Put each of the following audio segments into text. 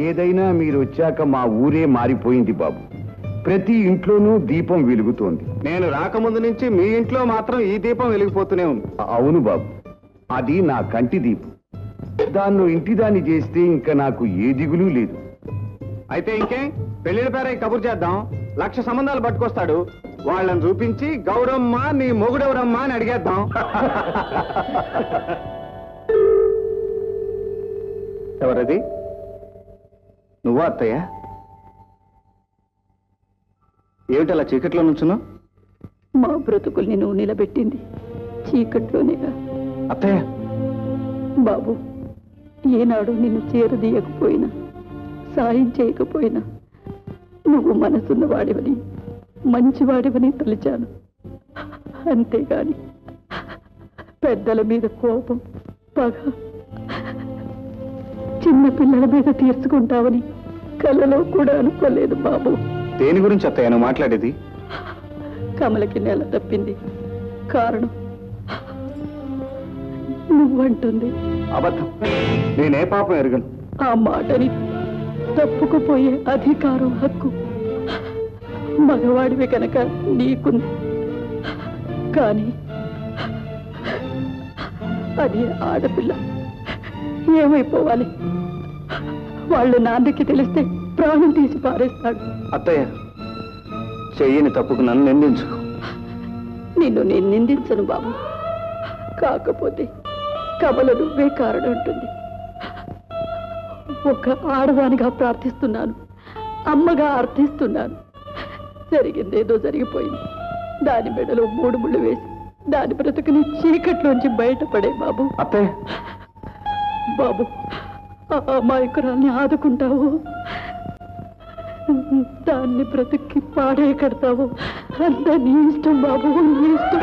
ఏదైనా మీరు వచ్చాక మా ఊరే మారిపోయింది బాబు. ప్రతి ఇంట్లోనూ దీపం వెలుగుతోంది. నేను రాకముందు నుంచి మీ ఇంట్లో మాత్రం ఈ దీపం వెలిగిపోతూనే ఉంది. అవును బాబు, అది నా కంటి దీపం. దాన్ని ఇంటిదాన్ని చేస్తే ఇంకా నాకు ఏ దిగులు లేదు. అయితే ఇంకే పెళ్లిళ్ళ పేరై కబురు చేద్దాం. 1,00,000 సంబంధాలు పట్టుకొస్తాడు. వాళ్ళని చూపించి గౌరమ్మ నీ మొగుడెవరమ్మా అని అడిగేద్దాం. ఎవరది? నువ్వా అత్తయ్య? ఏమిటలా చీకట్లో నుంచున్నావు? మా బ్రతుకుల్ని నువ్వు నిలబెట్టింది చీకట్లోనేగా అత్తయ్య. బాబు, ఏనాడు నిన్ను చేరదీయకపోయినా సాయం చేయకపోయినా నువ్వు మనసున్న వాడివని మంచివాడివని తలిచాను. అంతేగాని పెద్దల మీద కోపం, పగ, చిన్న పిల్లల మీద తీర్చుకుంటావని కలలో కూడా అనుకోలేదు బాబు. దేని గురించి అత్తయ్య నువ్వు మాట్లాడేది? కమలకి నెల తప్పింది. కారణం నువ్వంటుంది. అబద్ధం. నేనే పాపం ఎరగను. ఆ మాటని తప్పుకుపోయే అధికారం, హక్కు మగవాడివి కనుక నీకుంది. కానీ అది ఆడపిల్ల. ఏమైపోవాలి? వాళ్ళు నాన్నకి తెలిస్తే ప్రాణం తీసి పారేస్తాడు. అత్తయ్య, చెయ్యని తప్పుకు నన్ను నిందించుకో. నిన్ను నేను నిందించను బాబు. కాకపోతే కమల నువ్వే కారణం ఉంటుంది. ఒక ఆడదానిగా ప్రార్థిస్తున్నాను, అమ్మగా అర్థిస్తున్నాను. జరిగిందేదో జరిగిపోయింది. దాని మెడలో 3 ముళ్ళు వేసి దాని బ్రతుకుని చీకట్లోంచి బయటపడే బాబు. అత్తయ్య. బాబు, ఆ అమాయకురాల్ని ఆదుకుంటావు, దాన్ని బ్రతుక్కి పాడే కడతావు. అంతా నీ ఇష్టం బాబు, నీ ఇష్టం.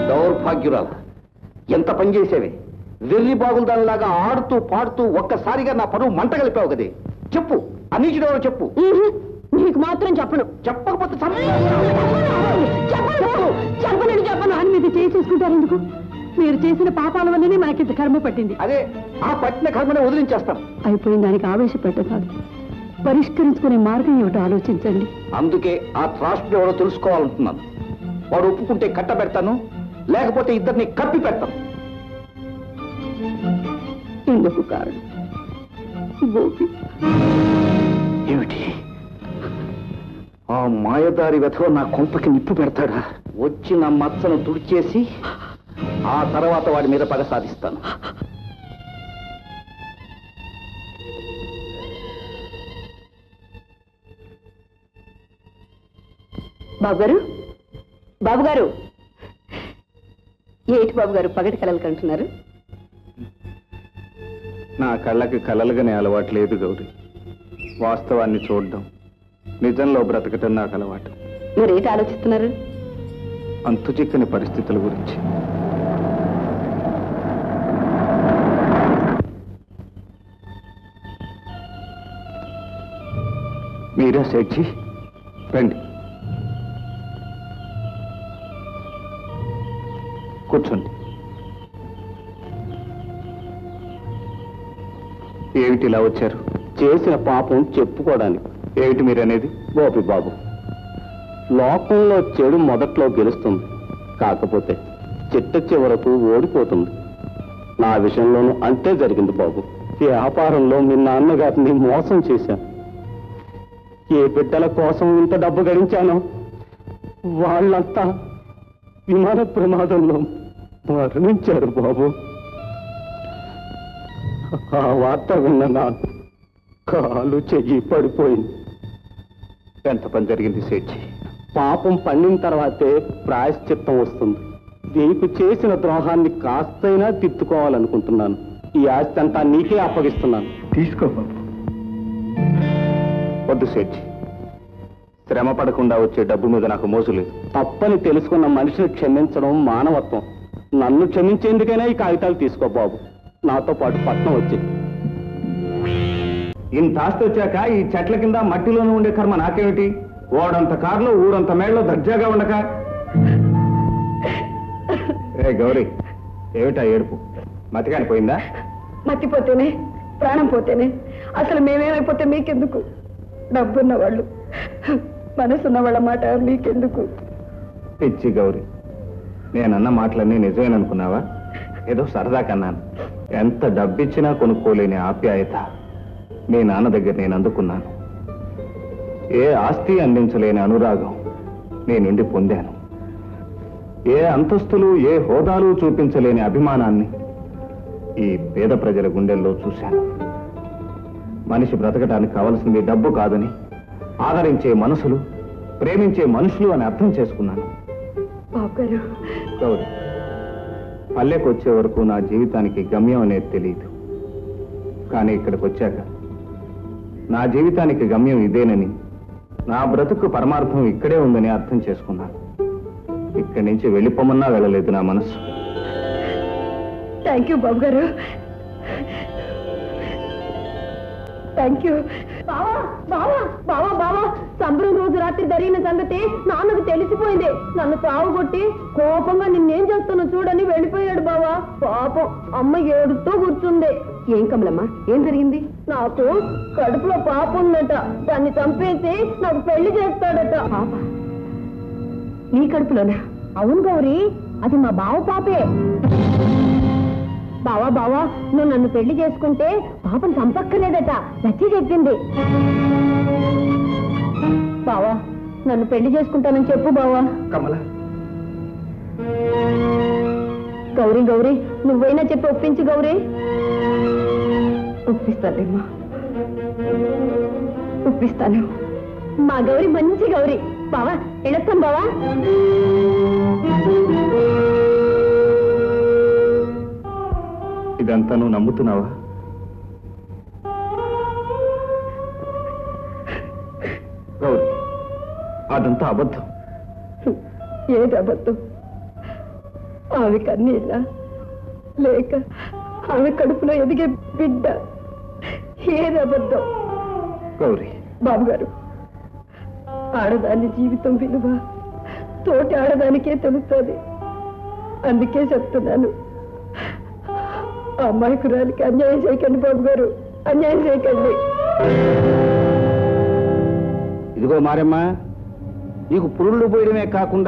దౌర్భాగ్యురాలు, ఎంత పనిచేసేవే! వెర్రి బాగుందానిలాగా ఆడుతూ పాడుతూ ఒక్కసారిగా నా పరువు మంట కలిపావు కదే. చెప్పు, అన్నిటిలో చెప్పు. నీకు మాత్రం చెప్పను. చెప్పకపోతే చెప్పను అని మీరు చేసుకుంటారు ఎందుకు? మీరు చేసిన పాపాల వల్లనే మనకింత కర్మ పట్టింది. అదే, ఆ పట్టిన కర్మనే వదిలించేస్తాను. అయిపోయిన దానికి ఆవేశపెట్టకాదు, పరిష్కరించుకునే మార్గం ఏమిటో ఆలోచించండి. అందుకే ఆ త్రాష్ట్రం ఎవరో తెలుసుకోవాలంటున్నాను. వాడు ఒప్పుకుంటే కట్టబెడతాను, లేకపోతే ఇద్దరిని కప్పి పెడతాను. ఎందుకు కారణం? గోపి. ఏమిటి? ఆ మాయదారి వెధవ నా కొంపకి నిప్పు పెడతాడా? వచ్చిన మచ్చను తుడిచేసి ఆ తర్వాత వాడి మీద పగ సాధిస్తాను. బాబుగారు, బాబుగారు, ఏటి బాబుగారు పగటి కలలు కంటున్నారు? నా కళ్ళకి కలలుగానే అలవాటు లేదు గౌరీ. వాస్తవాన్ని చూడడం, నిజంలో బ్రతకటం నాకు అలవాటు. మీరేటి ఆలోచిస్తున్నారు? అంతు చిక్కని పరిస్థితుల గురించి. మీరా సేఠ్జీ? రండి, కూర్చోండి. ఏమిటి ఇలా వచ్చారు? చేసిన పాపం చెప్పుకోవడానికి. ఏమిటి మీరనేది? గోపి బాబు, లోకంలో చెడు మొదట్లో గెలుస్తుంది, కాకపోతే చిట్ట చివరకు ఓడిపోతుంది. నా విషయంలోనూ అంతే జరిగింది బాబు. వ్యాపారంలో మీ నాన్నగారిని మోసం చేశాను. ఏ బిడ్డల కోసం ఇంత డబ్బు గడించానో వాళ్ళంతా విమాన ప్రమాదంలో మరణించారు బాబు. ఆ వార్త విన్న నాకు కాలు చెయ్యి పడిపోయింది. ఎంత పని జరిగింది సేఠ్జీ? పాపం పండిన తర్వాతే ప్రాయశ్చిత్తం వస్తుంది. నీకు చేసిన ద్రోహాన్ని కాస్తైనా తిట్టుకోవాలనుకుంటున్నాను. ఈ ఆస్తి అంతా నీకే అప్పగిస్తున్నాను. తీసుకో బాబు. వద్దు సేఠ్జీ, శ్రమ పడకుండా వచ్చే డబ్బు మీద నాకు మోసు లేదు. తప్పని తెలుసుకున్న మనిషిని క్షమించడం మానవత్వం. నన్ను క్షమించేందుకైనా ఈ కాగితాలు తీసుకో బాబు. నాతో పాటు పట్నం వచ్చి. ఇంత ఆస్తి వచ్చాక ఈ చెట్ల కింద మట్టిలోనూ ఉండే కర్మ నాకేమిటి? ఓడంత కారులో ఊరంత మేడలో దర్జాగా ఉండక. ఏ గౌరీ, ఏమిటా ఏడుపు? మతికాని పోయిందా? మర్చిపోతేనే, ప్రాణం పోతేనే, అసలు మేమేమైపోతే మీకెందుకు? డబ్బున్న వాళ్ళు, మనసున్న వాళ్ళ మాట మీకెందుకు? పిచ్చి గౌరీ, నేనన్న మాటలన్నీ నిజమేననుకున్నావా? ఏదో సరదా కన్నాను. ఎంత డబ్బిచ్చినా కొనుక్కోలేని ఆప్యాయత మీ నాన్న దగ్గర నేను అందుకున్నాను. ఏ ఆస్తి అందించలేని అనురాగం నీ నుండి పొందాను. ఏ అంతస్తులు, ఏ హోదాలు చూపించలేని అభిమానాన్ని ఈ పేద ప్రజల గుండెల్లో చూశాను. మనిషి బ్రతకడానికి కావలసింది డబ్బు కాదని, ఆదరించే మనసులు, ప్రేమించే మనుషులు అని అర్థం చేసుకున్నాను. గౌరీ, పల్లెకు వచ్చే వరకు నా జీవితానికి గమ్యం అనేది తెలియదు. కానీ ఇక్కడికి వచ్చాక నా జీవితానికి గమ్యం ఇదేనని, నా బ్రతుకు పరమార్థం ఇక్కడే ఉందని అర్థం చేసుకున్నాను. ఇక్కడి నుంచి వెళ్ళిపోమన్నా వెళ్ళలేదు నా మనసు. థ్యాంక్ యూ బాబు గారు, థ్యాంక్ యూ. బావా బావా బావా బావా, సంబరం రోజు రాత్రి జరిగిన సంగతి నాన్నకు తెలిసిపోయింది. నన్ను తావు కొట్టి కోపంగా నిన్నేం చేస్తానో చూడని వెళ్ళిపోయాడు బావా. పాపం అమ్మ ఏడుస్తూ కూర్చుంది. ఏం కమలమ్మా, ఏం జరిగింది? నాకు కడుపులో పాప ఉందట, దాన్ని చంపేసి నాకు పెళ్లి చేస్తాడట. పాప నీ కడుపులోనా? అవును గౌరీ, అది మా బావ పాపే. బావా బావా, నువ్వు నన్ను పెళ్లి చేసుకుంటే పాపను చంపక్కర్లేదట, నచ్చి చెప్పింది. బావా, నన్ను పెళ్లి చేసుకుంటానని చెప్పు బావా. కమల, గౌరీ గౌరీ, నువ్వైనా చెప్పి ఒప్పించు గౌరీ. ఒప్పిస్తానమ్మా, ఒప్పిస్తాను. మా గౌరీ మంచి గౌరీ. బావా వెళ్ళొస్తాను బావా. ఇదంతా నువ్వు నమ్ముతున్నావా? గౌరీ, అదంతా అబద్ధం. ఏది అబద్ధం? ఆమె కన్నీళ్ళ లేక ఆమె కడుపులో ఎదిగే బిడ్డ? ఏది అబద్ధం? గౌరీ, బాబు గారు, ఆడదాని జీవితం విలువ తోటి ఆడదానికే తెలుస్తుంది. అందుకే చెప్తున్నాను, అమ్మాయికురాలికి అన్యాయం చేయకండి బాబు గారు, అన్యాయం చేయకండి. ఇదిగో మారమ్మా, నీకు పురుళ్ళు పోయడమే కాకుండా